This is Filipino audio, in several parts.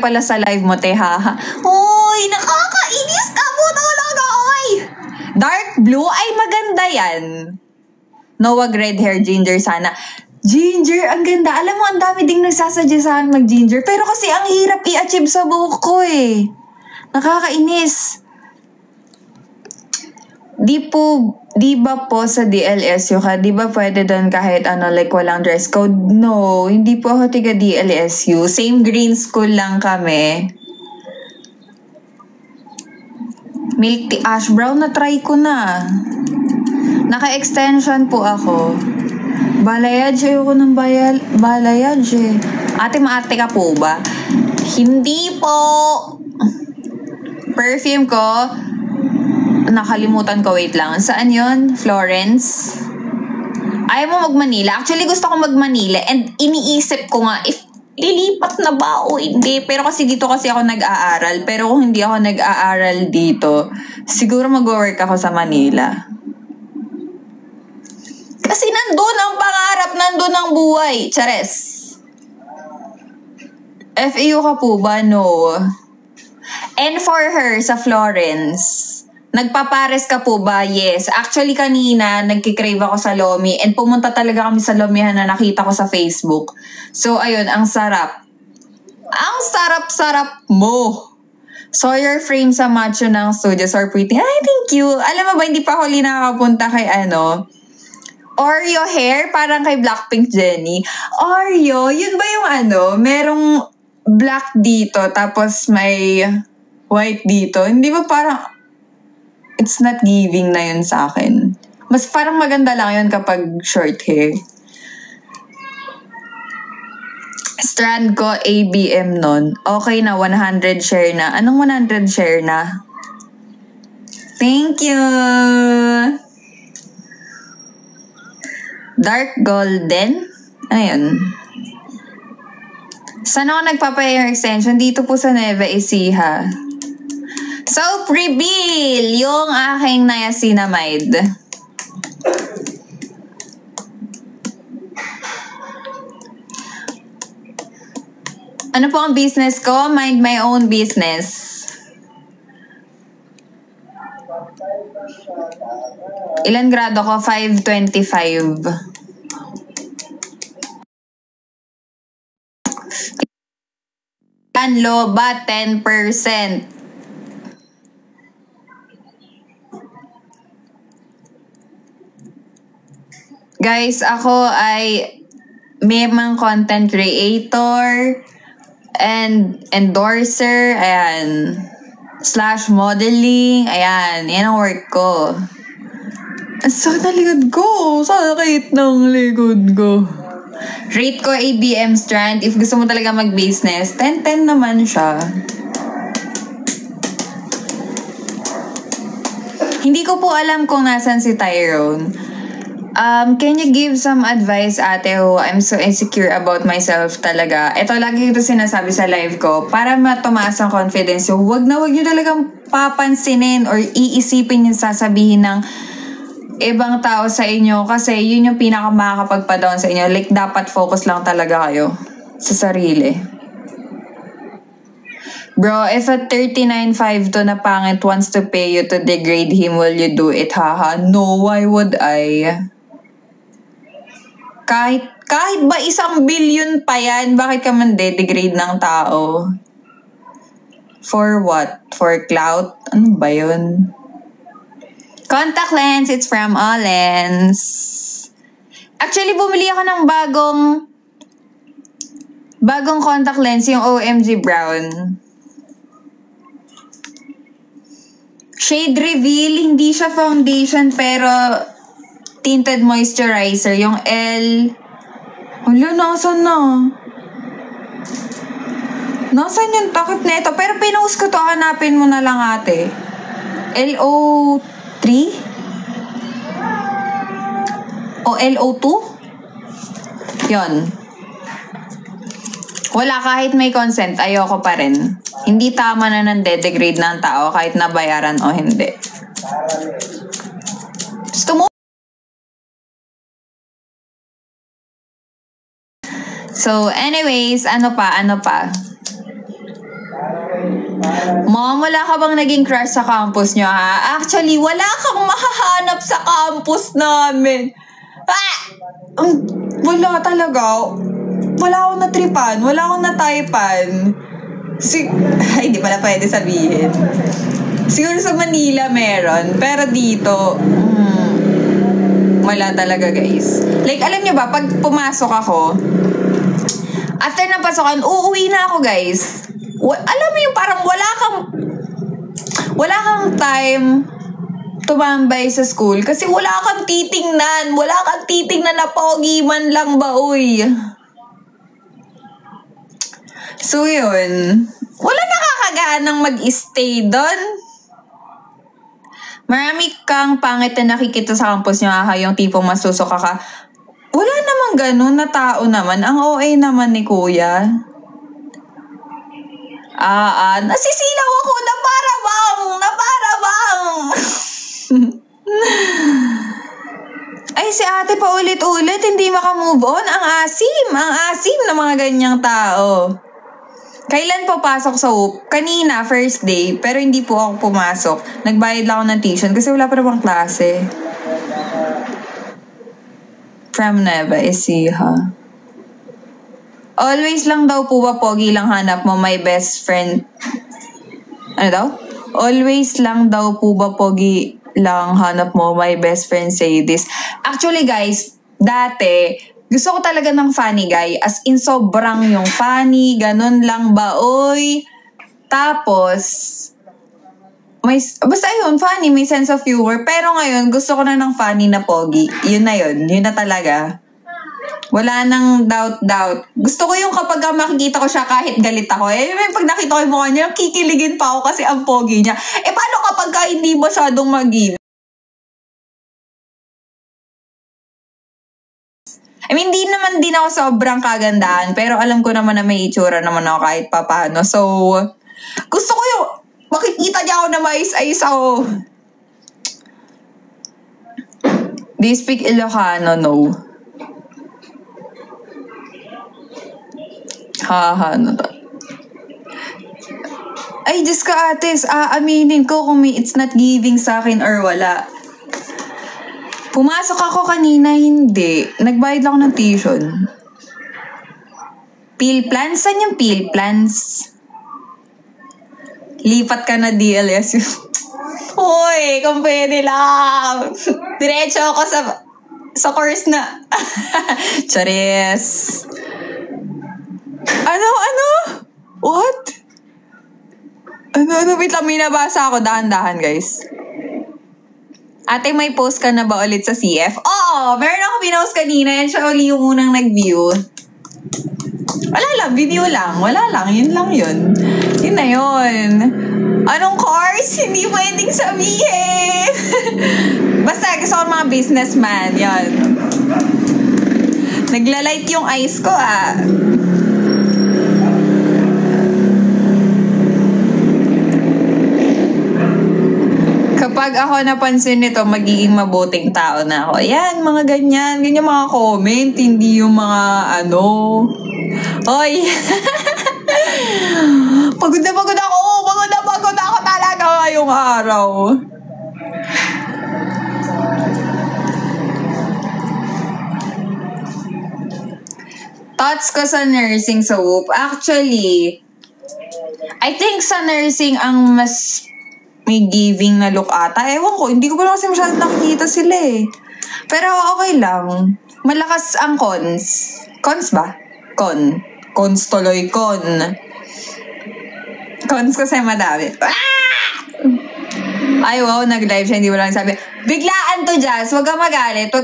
pala sa live mo, te, haha. Uy, nakakainis ka po talaga, oy! Dark blue? Ay, maganda yan. No, wag red hair, ginger sana. Ginger, ang ganda. Alam mo, ang dami ding nagsasuggest sa akin mag-ginger. Pero kasi ang hirap i-achieve sa buhok ko eh. Nakakainis. Di ba po sa DLSU ka, di ba pwede doon kahit ano, like walang dress code? No, hindi po ako tiga DLSU. Same green school lang kami. Milk tea, ash brown na try ko na. Naka-extension po ako. Balayage, ayoko ng balayage eh. Ate, maarte ka po ba? Hindi po. Perfume ko, nakalimutan ko, wait lang. Saan yon? Florence? Ayaw mo mag-Manila? Actually, gusto ko mag-Manila and iniisip ko nga if lilipat na ba o hindi. Pero kasi dito kasi ako nag-aaral. Pero kung hindi ako nag-aaral dito, siguro mag-work ako sa Manila. Kasi nandun ang pangarap, nandun ang buhay. Chares. FEU ka po ba? No. And for her, sa Florence, nagpapares ka po ba? Yes. Actually, kanina, nagkikrave ako sa Lomi and pumunta talaga kami sa Lomihan na nakita ko sa Facebook. So, ayun, ang sarap. Ang sarap-sarap mo. Sawyer frame sa macho ng studios are pretty. Ay, thank you. Alam mo ba, hindi pa ako nakakapunta kay Oreo hair, parang kay Blackpink Jennie. Oreo, yun ba yung merong black dito, tapos may white dito? Hindi ba parang, it's not giving na yun sa akin. Mas parang maganda lang yun kapag short hair. Strand ko, ABM nun. Okay na, 100 share na. Anong 100 share na? Thank you! Dark golden. Ayun. Saan ako nagpapa-hair extension? Dito po sa Nueva Ecija. So, reveal yung aking niacinamide. Ano po ang business ko? Mind my own business. Ilan grado ko? 525. Loba, 10%. Guys, ako ay memang content creator and endorser, ayan, / modeling, ayan, yan ang work ko. Sakit ng likod ko. Sakit ng likod ko. Rate ko ABM Strand. If gusto mo talaga mag-business, 10-10 naman siya. Hindi ko po alam kung nasan si Tyrone. Can you give some advice, ate, ho? I'm so insecure about myself talaga. Ito, lagi ito sinasabi sa live ko. Para matumaas ang confidence nyo, wag nyo talagang papansinin or iisipin yung sasabihin ng ibang tao sa inyo kasi yun yung pinakamakakapagpa-down sa inyo. Like, dapat focus lang talaga kayo sa sarili. Bro, if a 39.5 to na pangit wants to pay you to degrade him, will you do it? Haha. No, why would I? Kahit ba 1 billion pa yan, bakit ka man de-degrade ng tao? For what? For clout? Ano ba yun? Contact lens, it's from Allens. Actually, bumili ako ng bagong contact lens, yung OMG Brown. Shade reveal, hindi siya foundation, pero tinted moisturizer. Yung L... Wala, nasan na? Nasaan yung takip na ito? Pero pinost ko to, hanapin mo na lang, ate. LO3? O LO2? Yon. Wala, kahit may consent, ayoko pa rin. Hindi tama na degrade ng tao kahit nabayaran o hindi. Gusto mo? So, anyways, ano pa? Mom, wala ka bang naging crush sa campus nyo, ha? Actually, wala kang mahahanap sa campus namin. Ah! Wala talaga. Wala akong natripan. Wala akong nataypan. Ay, di pala pwede sabihin. Siguro sa Manila meron. Pero dito, wala talaga, guys. Like, alam nyo ba, pag pumasok ako, after ng pasokan, uuwi na ako, guys. Alam mo yung parang wala kang time tumambay sa school kasi wala kang titingnan. Wala kang titingnan na pogi man lang ba, uy. So, yun. Wala nakakaganang mag-stay doon. Marami kang pangit na nakikita sa campus nyo, yung tipong masusuka ka. Wala namang ganun na tao naman. Ang OA naman ni kuya. Nasisilaw ako na para bang. Ay, si ate pa ulit-ulit, hindi makamove on. Ang asim ng mga ganyang tao. Kailan po pasok sa UP? Kanina, first day, pero hindi po ako pumasok. Nagbayad lang ako ng tuition kasi wala pa namang klase. From Neva Ecija. Always lang daw po ba pogi lang hanap mo, my best friend? Ano daw? Always lang daw po ba pogi lang hanap mo, my best friend say this. Actually guys, dati, gusto ko talaga ng funny guy. As in, sobrang yung funny, ganun lang ba, oy. Tapos, basta yun, funny, may sense of humor. Pero ngayon, gusto ko na ng funny na pogi. Yun na yun na talaga. Wala nang doubt. Gusto ko yung kapag makikita ko siya kahit galit ako. Pag nakita ko yung mukha niya, kikiligin pa ako kasi ang pogi niya. Paano kapag hindi masyadong magil? Hindi naman din ako sobrang kagandahan, pero alam ko naman na may itsura naman ako kahit papano. So, gusto ko yung makikita niya ako na mais-ayos ako. Do you speak Ilocano? No. Ano to? Ay, Diyos ka ates, aaminin ko kung may it's not giving sa akin or wala. Pumasok ako kanina, hindi. Nagbayad lang ako ng tuition. Peel plans? Saan yung peel plans? Lipat ka na DLSU. Hoy, kung pwede lang. Diretso ako sa course na. Charis. Ano? What? Ano? Wait lang, may nabasa ako. Dahan-dahan, guys. Ate, may post ka na ba ulit sa CF? Oo, meron ako pinost kanina. Yan siya uli yung unang nag-view. Wala lang, video lang. Wala lang, yun lang yun. Yun na yun. Anong course? Hindi pwedeng sabihin. Basta, gusto ko mga businessman. Yun. Nagla-light yung eyes ko, Kapag ako napansin nito, magiging mabuting tao na ako. Ayan, mga ganyan. Ganyan mga comment. Hindi yung mga Hoy! Pagod na pagod ako! Pagod ako talaga ngayong araw. Thoughts ko sa nursing sa UP. Actually, I think sa nursing ang mas may giving na look ata. Ewan ko, hindi ko pa kasi masyadong nakikita sila Pero okay lang. Malakas ang cons. Cons ba? Cons tuloy, Cons kasi madami. Ay, wow, nag-live siya, hindi mo lang sabi. Biglaan to, Jazz. Huwag kang magalit.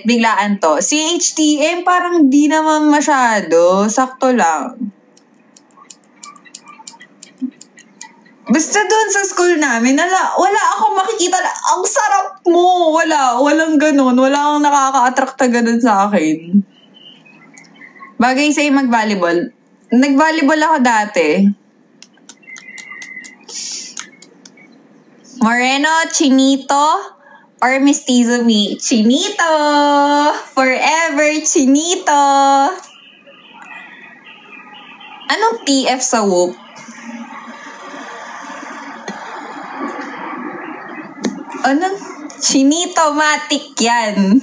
Biglaan to. Si HTM parang di naman masyado. Sakto lang. Basta doon sa school namin, wala akong makikita na, ang sarap mo. Walang ganun. Wala akong nakaka-attract na ganun sa akin. Bagay sa'yo mag-volleyball. Nag-volleyball ako dati. Moreno, Chinito, or Mestizo Me? Chinito! Forever Chinito! Anong TF sa WOOP? Ano? Chinito-matic yan.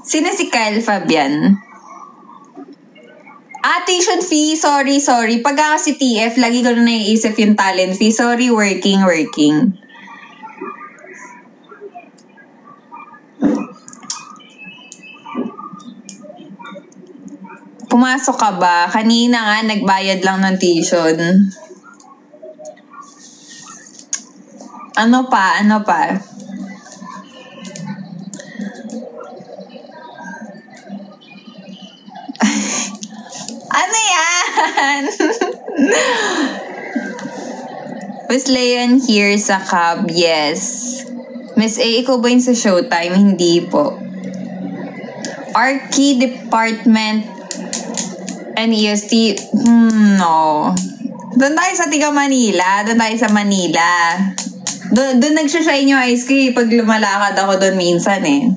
Sino si Kyle Fabian? Tuition fee. Sorry. Pag kasi TF, lagi ko na naiisip yung talent fee. Sorry, working. Pumasok ka ba? Kanina nga, nagbayad lang ng tuition. Ano pa? Ano yan? Was Leon here sa cab? Yes. Miss A, ikaw ba yun sa Showtime? Hindi po. Archie Department and EST? No. Doon tayo sa Manila. Doon nagsashine yung ice cream pag lumalakad ako doon minsan eh.